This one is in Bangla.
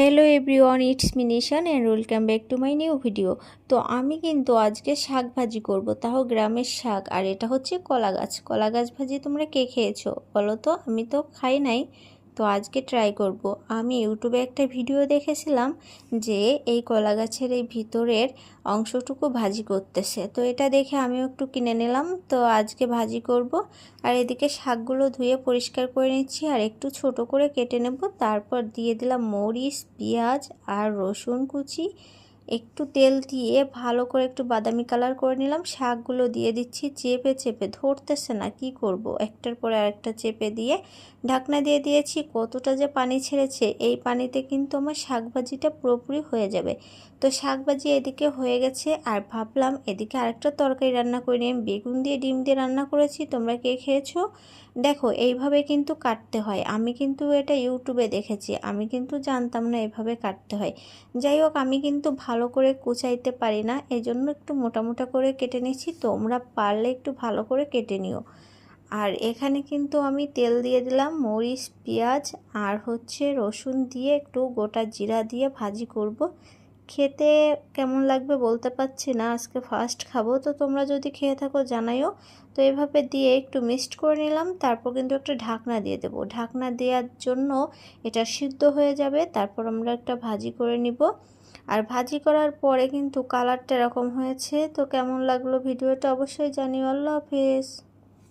Hello everyone, it's me Nishan and welcome back to my new video. তো আমি কিন্তু আজকে শাক ভাজি করব, তাও গ্রামের শাক। আর এটা হচ্ছে কলা গাছ ভাজি। তোমরা কে খেয়েছো বলো তো? আমি তো খাই নাই, তো আজকে ট্রাই করব। আমি ইউটিউবে একটা ভিডিও দেখেছিলাম যে এই কলা গাছের এই ভিতরের অংশটুকু ভাজি করতেছে, তো এটা দেখে আমিও একটু কিনে নিলাম। তো আজকে ভাজি করব। আর এদিকে শাকগুলো ধুয়ে পরিষ্কার করে নিচ্ছি আর একটু ছোট করে কেটে নেব। তারপর দিয়ে দিলাম মরিচ, পেঁয়াজ আর রসুন কুচি। একটু তেল দিয়ে ভালো করে একটু বাদামি কালার করে নিলাম। শাকগুলো দিয়ে দিচ্ছি, চেপে চেপে ধরতেছে না, কি করব, একটার পরে আরেকটা চেপে দিয়ে ঢাকনা দিয়ে দিয়েছি। কতটা যে পানি ছেড়েছে, এই পানিতে কিন্তু আমার শাক ভাজিটা পুরোপুরি হয়ে যাবে। তো শাক ভাজি এদিকে হয়ে গেছে, আর ভাবলাম এদিকে আরেকটা তরকারি রান্না করে নিই। বেগুন দিয়ে ডিম দিয়ে রান্না করেছি। তোমরা কে খেয়েছো? দেখো, এইভাবে কিন্তু কাটতে হয়। আমি কিন্তু এটা ইউটিউবে দেখেছি, আমি কিন্তু জানতাম না এভাবে কাটতে হয়। যাই হোক, আমি কিন্তু ভালো করে কুচাইতে পারি না, এজন্য একটু মোটা মোটা করে কেটে নিচ্ছি। তোমরা পারলে একটু ভালো করে কেটে নিও। আর এখানে কিন্তু আমি তেল দিয়ে দিলাম, মরিচ, পেঁয়াজ আর হচ্ছে রসুন দিয়ে একটু গোটা জিরা দিয়ে ভাজি করব। খেতে কেমন লাগবে বলতে পারছি না, আজকে ফার্স্ট খাবো। তো তোমরা যদি খেয়ে থাকো জানাইও। তো এভাবে দিয়ে একটু মিক্সড করে নিলাম। তারপর কিন্তু একটা ঢাকনা দিয়ে দেবো। ঢাকনা দেওয়ার জন্য এটা সিদ্ধ হয়ে যাবে। তারপর আমরা একটা ভাজি করে নিব। আর ভাজি করার পরে কিন্তু কালারটা এরকম হয়েছে। তো কেমন লাগলো ভিডিওটা অবশ্যই জানিও। আল্লাহ হাফেজ।